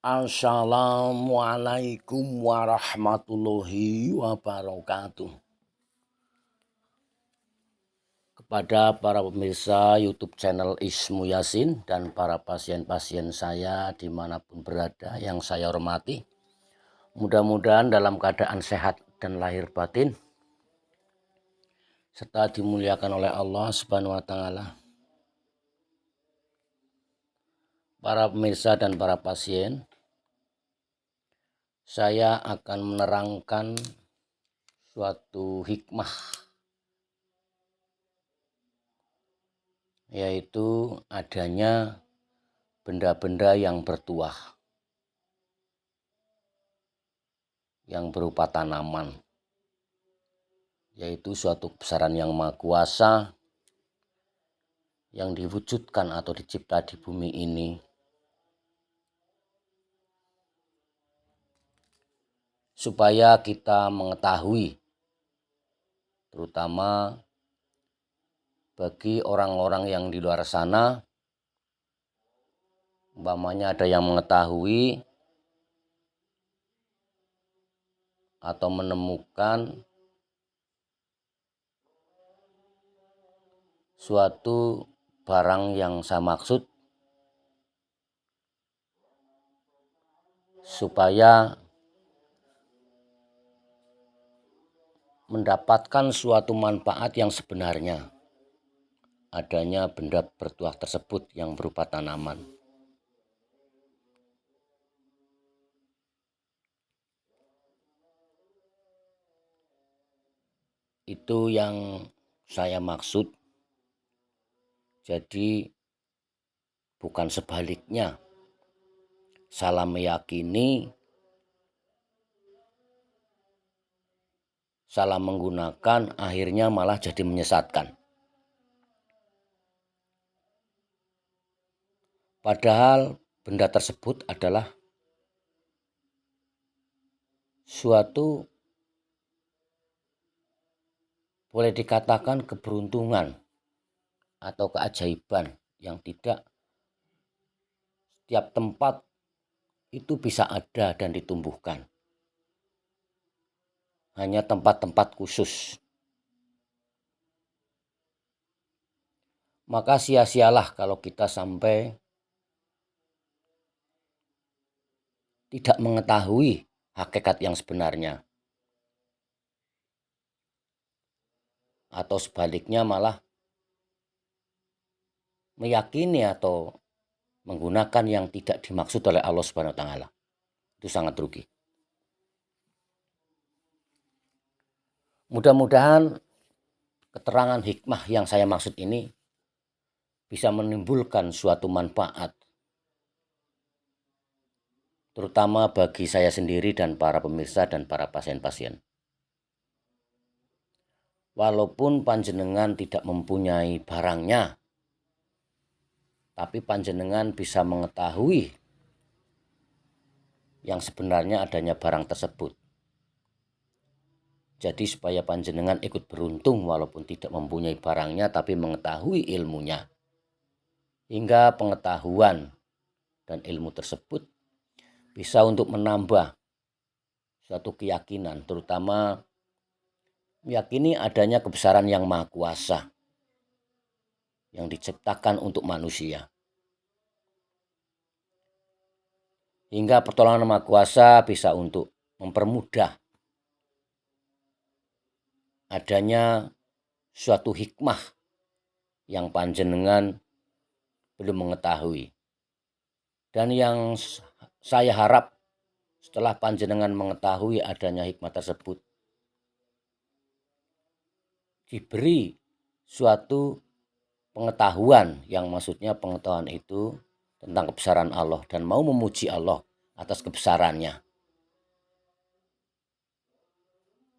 Assalamualaikum warahmatullahi wabarakatuh. Kepada para pemirsa YouTube channel Ismu Yasin dan para pasien-pasien saya dimanapun berada yang saya hormati, mudah-mudahan dalam keadaan sehat dan lahir batin serta dimuliakan oleh Allah Subhanahu wa Ta'ala. Para pemirsa dan para pasien, saya akan menerangkan suatu hikmah, yaitu adanya benda-benda yang bertuah, yang berupa tanaman, yaitu suatu kebesaran yang maha kuasa yang diwujudkan atau dicipta di bumi ini supaya kita mengetahui, terutama bagi orang-orang yang di luar sana, umpamanya ada yang mengetahui atau menemukan suatu barang yang saya maksud, supaya mendapatkan suatu manfaat yang sebenarnya adanya benda bertuah tersebut yang berupa tanaman. Itu yang saya maksud. Jadi bukan sebaliknya, salah meyakini, salah menggunakan, akhirnya malah jadi menyesatkan. Padahal benda tersebut adalah suatu, boleh dikatakan, keberuntungan atau keajaiban yang tidak setiap tempat itu bisa ada dan ditumbuhkan. Hanya tempat-tempat khusus. Maka sia-sialah kalau kita sampai tidak mengetahui hakikat yang sebenarnya. Atau sebaliknya malah meyakini atau menggunakan yang tidak dimaksud oleh Allah Subhanahu wa Ta'ala. Itu sangat rugi. Mudah-mudahan keterangan hikmah yang saya maksud ini bisa menimbulkan suatu manfaat, terutama bagi saya sendiri dan para pemirsa dan para pasien-pasien. Walaupun panjenengan tidak mempunyai barangnya, tapi panjenengan bisa mengetahui yang sebenarnya adanya barang tersebut. Jadi supaya panjenengan ikut beruntung walaupun tidak mempunyai barangnya tapi mengetahui ilmunya. Hingga pengetahuan dan ilmu tersebut bisa untuk menambah suatu keyakinan, terutama meyakini adanya kebesaran yang maha kuasa yang diciptakan untuk manusia. Hingga pertolongan maha kuasa bisa untuk mempermudah adanya suatu hikmah yang panjenengan belum mengetahui. Dan yang saya harap setelah panjenengan mengetahui adanya hikmah tersebut, diberi suatu pengetahuan, yang maksudnya pengetahuan itu tentang kebesaran Allah dan mau memuji Allah atas kebesarannya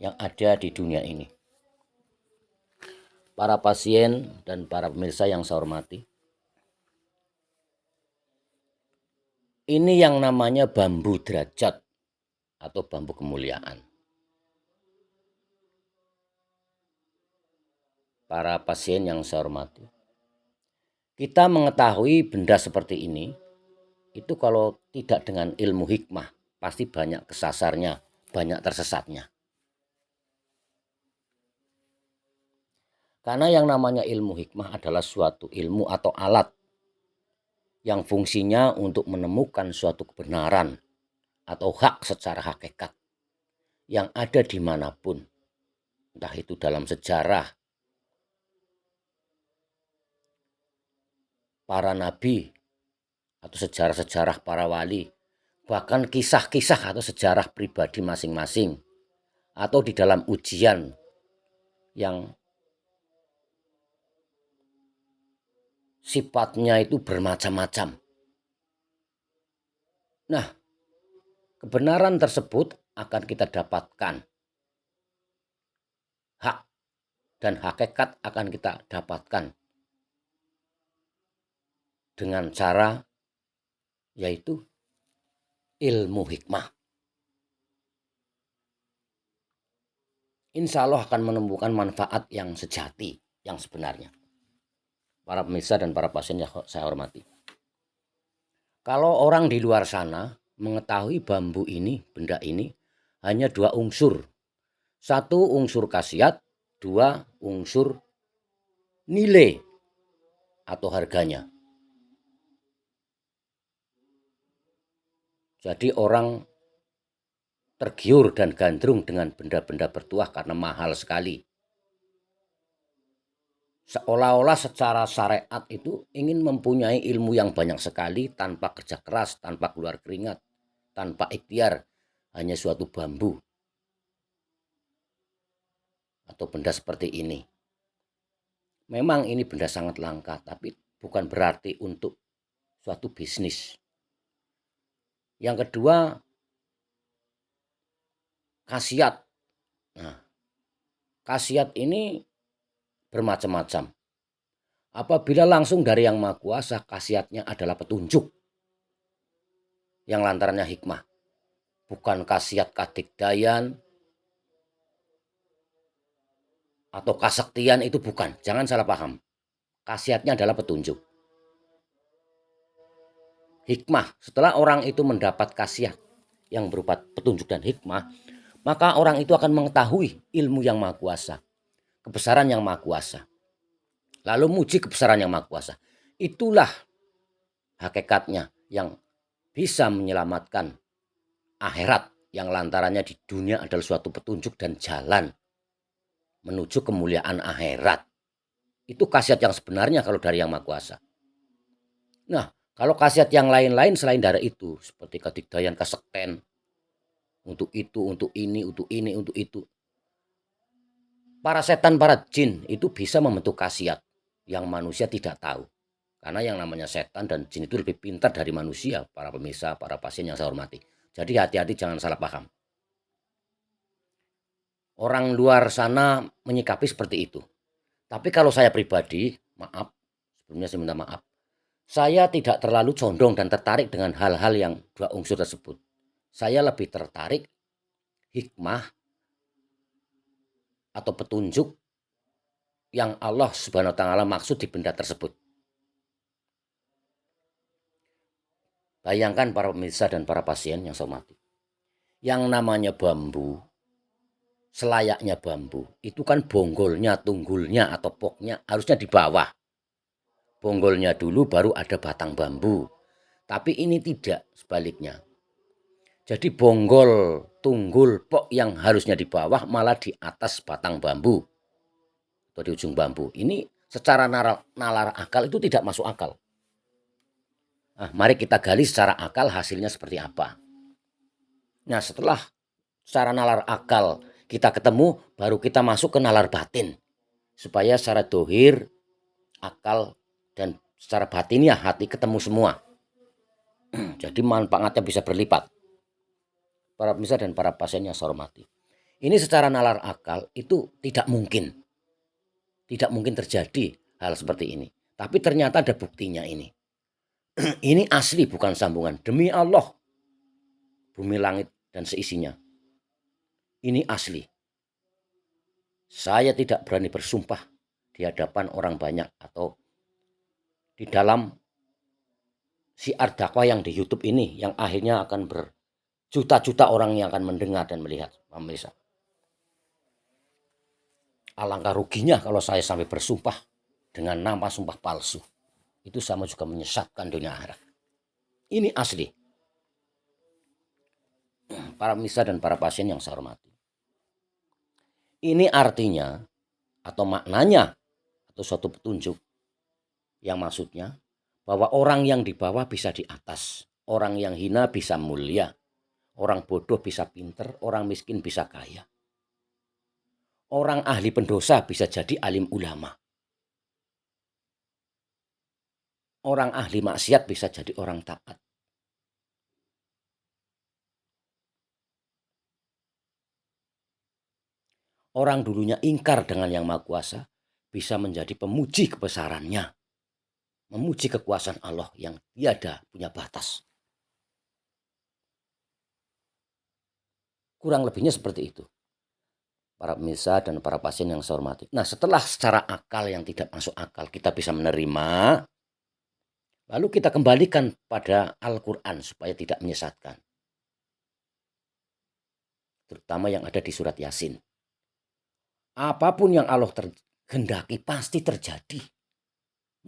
yang ada di dunia ini. Para pasien dan para pemirsa yang saya hormati, ini yang namanya bambu derajat atau bambu kemuliaan. Para pasien yang saya hormati, kita mengetahui benda seperti ini itu kalau tidak dengan ilmu hikmah, pasti banyak kesasarnya, banyak tersesatnya. Karena yang namanya ilmu hikmah adalah suatu ilmu atau alat yang fungsinya untuk menemukan suatu kebenaran atau hak secara hakikat yang ada dimanapun. Entah itu dalam sejarah para nabi atau sejarah-sejarah para wali, bahkan kisah-kisah atau sejarah pribadi masing-masing, atau di dalam ujian yang sifatnya itu bermacam-macam. Nah, kebenaran tersebut akan kita dapatkan. Hak dan hakikat akan kita dapatkan dengan cara yaitu ilmu hikmah. Insya Allah akan menemukan manfaat yang sejati, yang sebenarnya. Para pemirsa dan para pasien yang saya hormati. Kalau orang di luar sana mengetahui bambu ini, benda ini, hanya 2 unsur. 1 unsur khasiat, 2 unsur nilai atau harganya. Jadi orang tergiur dan gandrung dengan benda-benda bertuah karena mahal sekali. Seolah-olah secara syariat itu ingin mempunyai ilmu yang banyak sekali tanpa kerja keras, tanpa keluar keringat, tanpa ikhtiar, hanya suatu bambu atau benda seperti ini. Memang ini benda sangat langka, tapi bukan berarti untuk suatu bisnis. Yang kedua, khasiat. Nah, khasiat ini bermacam-macam. Apabila langsung dari Yang Maha Kuasa, khasiatnya adalah petunjuk yang lantarannya hikmah. Bukan khasiat kadigdayan atau kasaktian, itu bukan. Jangan salah paham. Khasiatnya adalah petunjuk. Hikmah, setelah orang itu mendapat khasiat yang berupa petunjuk dan hikmah, maka orang itu akan mengetahui ilmu Yang Maha Kuasa, kebesaran Yang Maha Kuasa, lalu muji kebesaran Yang Maha Kuasa. Itulah hakikatnya yang bisa menyelamatkan akhirat, yang lantarannya di dunia adalah suatu petunjuk dan jalan menuju kemuliaan akhirat. Itu khasiat yang sebenarnya kalau dari Yang Maha Kuasa. Nah, kalau khasiat yang lain-lain selain dari itu, seperti kadigdayan, kasekten, untuk itu, untuk ini, untuk ini, untuk itu. Para setan, para jin itu bisa membentuk khasiat yang manusia tidak tahu. Karena yang namanya setan dan jin itu lebih pintar dari manusia, para pemirsa, para pasien yang saya hormati. Jadi hati-hati, jangan salah paham. Orang luar sana menyikapi seperti itu. Tapi kalau saya pribadi, maaf, sebelumnya saya minta maaf, saya tidak terlalu condong dan tertarik dengan hal-hal yang 2 unsur tersebut. Saya lebih tertarik hikmah atau petunjuk yang Allah Subhanahu wa taala maksud di benda tersebut. Bayangkan para pemirsa dan para pasien yang saya hormati. Yang namanya bambu, selayaknya bambu, itu kan bonggolnya, tunggulnya atau poknya harusnya di bawah. Bonggolnya dulu baru ada batang bambu. Tapi ini tidak, sebaliknya. Jadi bonggol, tunggul, pok yang harusnya di bawah malah di atas batang bambu atau di ujung bambu. Ini secara nalar akal itu tidak masuk akal. Nah, mari kita gali secara akal hasilnya seperti apa. Nah, setelah secara nalar akal kita ketemu, baru kita masuk ke nalar batin. Supaya secara dohir, akal, dan secara batin ya hati ketemu semua. Jadi manfaatnya bisa berlipat. Para pemirsa dan para pasien yang saya hormati. Ini secara nalar akal itu tidak mungkin. Tidak mungkin terjadi hal seperti ini. Tapi ternyata ada buktinya ini. Ini asli, bukan sambungan. Demi Allah, bumi langit dan seisinya. Ini asli. Saya tidak berani bersumpah di hadapan orang banyak atau di dalam siar dakwah yang di YouTube ini yang akhirnya akan berjuta-juta orang yang akan mendengar dan melihat, pemirsa. Alangkah ruginya kalau saya sampai bersumpah dengan nama sumpah palsu. Itu sama juga menyesatkan dunia akhirat. Ini asli. Para pemirsa dan para pasien yang saya hormati. Ini artinya atau maknanya atau suatu petunjuk yang maksudnya bahwa orang yang di bawah bisa di atas, orang yang hina bisa mulia, orang bodoh bisa pinter, orang miskin bisa kaya. Orang ahli pendosa bisa jadi alim ulama. Orang ahli maksiat bisa jadi orang taat. Orang dulunya ingkar dengan Yang Maha Kuasa bisa menjadi pemuji kebesarannya, memuji kekuasaan Allah yang tiada punya batas. Kurang lebihnya seperti itu, para pemirsa dan para pasien yang saya hormati. Nah, setelah secara akal yang tidak masuk akal kita bisa menerima, lalu kita kembalikan pada Al-Quran supaya tidak menyesatkan. Terutama yang ada di surat Yasin. Apapun yang Allah kehendaki pasti terjadi.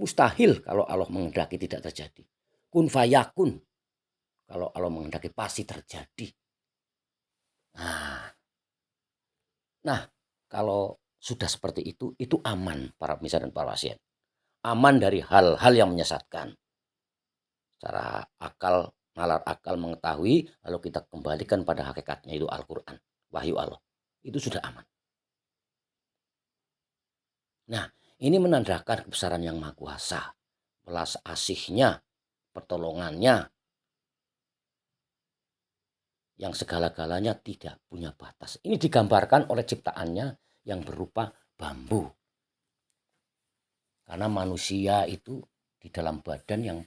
Mustahil kalau Allah menghendaki tidak terjadi. Kun fayakun. Kalau Allah menghendaki pasti terjadi. Nah, kalau sudah seperti itu aman para pemirsa dan para pasien. Aman dari hal-hal yang menyesatkan. Secara akal, nalar akal mengetahui, lalu kita kembalikan pada hakikatnya itu Al-Quran, wahyu Allah. Itu sudah aman. Nah, ini menandakan kebesaran Yang Maha Kuasa, belas asihnya, pertolongannya, yang segala-galanya tidak punya batas. Ini digambarkan oleh ciptaannya yang berupa bambu. Karena manusia itu di dalam badan yang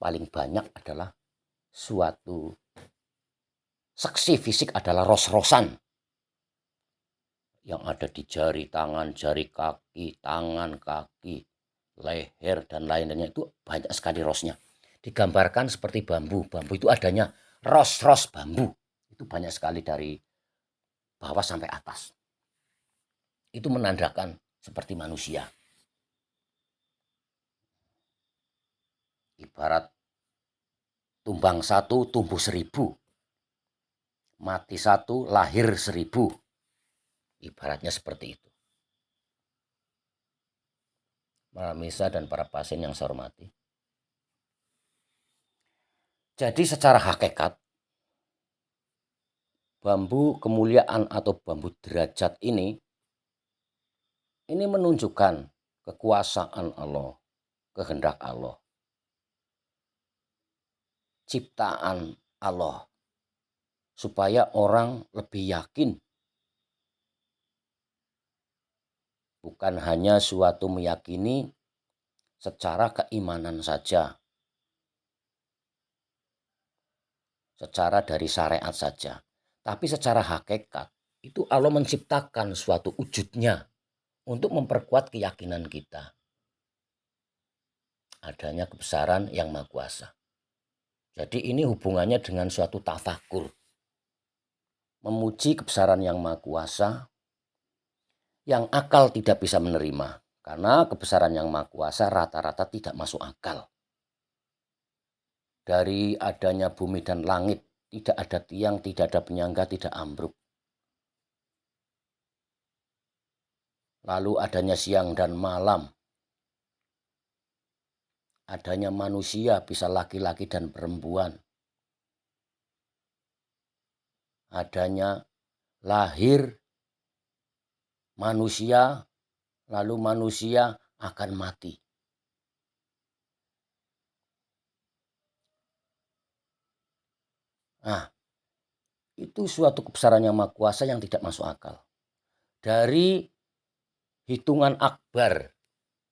paling banyak adalah suatu seksi fisik adalah ros-rosan. Yang ada di jari tangan, jari kaki, tangan, kaki, leher, dan lain-lainnya itu banyak sekali rosnya. Digambarkan seperti bambu. Bambu itu adanya ros-ros bambu. Itu banyak sekali dari bawah sampai atas. Itu menandakan seperti manusia. Ibarat tumbang satu, tumbuh 1000. Mati satu, lahir 1000. Ibaratnya seperti itu. Para pemirsa dan para pasien yang saya hormati. Jadi secara hakikat, bambu kemuliaan atau bambu derajat ini menunjukkan kekuasaan Allah, kehendak Allah, ciptaan Allah, supaya orang lebih yakin. Bukan hanya suatu meyakini secara keimanan saja, secara dari syariat saja, tapi secara hakikat itu Allah menciptakan suatu wujudnya untuk memperkuat keyakinan kita adanya kebesaran Yang Maha Kuasa. Jadi ini hubungannya dengan suatu tafakur, memuji kebesaran Yang Maha Kuasa yang akal tidak bisa menerima, karena kebesaran Yang Maha Kuasa rata-rata tidak masuk akal. Dari adanya bumi dan langit, tidak ada tiang, tidak ada penyangga, tidak ambruk. Lalu adanya siang dan malam. Adanya manusia, bisa laki-laki dan perempuan. Adanya lahir manusia, lalu manusia akan mati. Nah, itu suatu kebesaran Yang Maha Kuasa yang tidak masuk akal. Dari hitungan akbar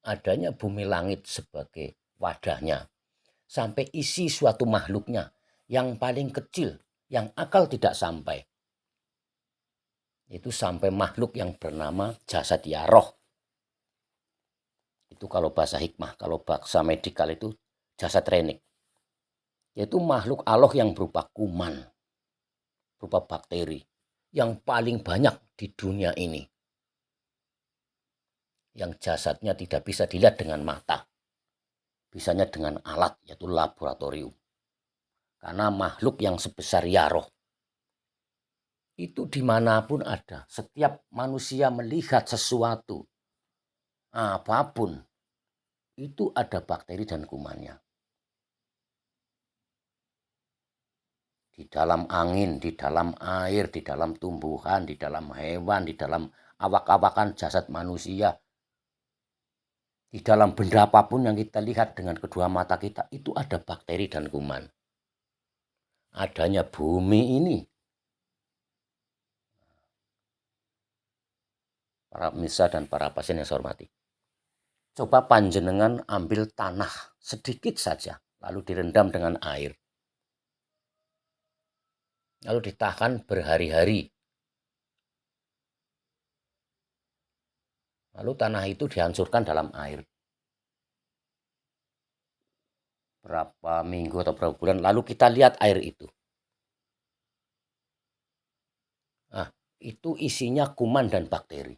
adanya bumi langit sebagai wadahnya, sampai isi suatu makhluknya yang paling kecil, yang akal tidak sampai. Itu sampai makhluk yang bernama jasad ya roh. Itu kalau bahasa hikmah, kalau bahasa medikal itu jasad renik. yaitu makhluk Allah yang berupa kuman, berupa bakteri yang paling banyak di dunia ini, yang jasadnya tidak bisa dilihat dengan mata, bisanya dengan alat, yaitu laboratorium. Karena makhluk yang sebesar ya roh itu dimanapun ada, setiap manusia melihat sesuatu apapun itu ada bakteri dan kumannya. Di dalam angin, di dalam air, di dalam tumbuhan, di dalam hewan, di dalam awak-awakan jasad manusia, di dalam benda apapun yang kita lihat dengan kedua mata kita, itu ada bakteri dan kuman. Adanya bumi ini, para pemirsa dan para pasien yang saya hormati, coba panjenengan ambil tanah sedikit saja, lalu direndam dengan air. Lalu ditahan berhari-hari. Lalu tanah itu dihancurkan dalam air. Berapa minggu atau berapa bulan, lalu kita lihat air itu. Nah, itu isinya kuman dan bakteri.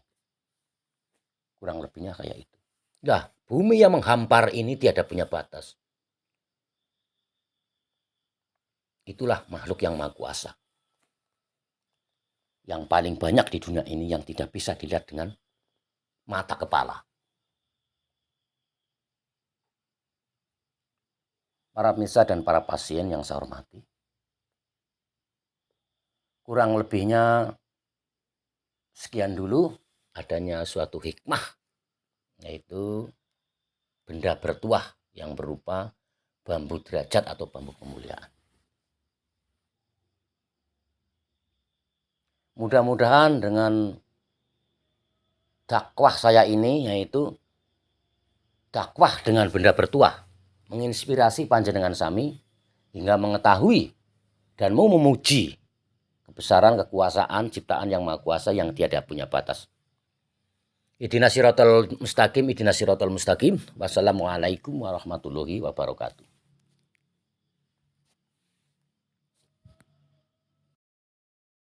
Kurang lebihnya kayak itu. Nah, bumi yang menghampar ini tiada punya batas. Itulah makhluk yang maha kuasa. Yang paling banyak di dunia ini yang tidak bisa dilihat dengan mata kepala. Para pemirsa dan para pasien yang saya hormati, kurang lebihnya sekian dulu adanya suatu hikmah, yaitu benda bertuah yang berupa bambu derajat atau bambu kemuliaan. Mudah-mudahan dengan dakwah saya ini, yaitu dakwah dengan benda bertuah, menginspirasi panjenengan sami hingga mengetahui dan mau memuji kebesaran kekuasaan ciptaan yang maha kuasa yang tiada punya batas. Ihdinas siratal mustaqim, ihdinas siratal mustaqim. Wassalamualaikum warahmatullahi wabarakatuh.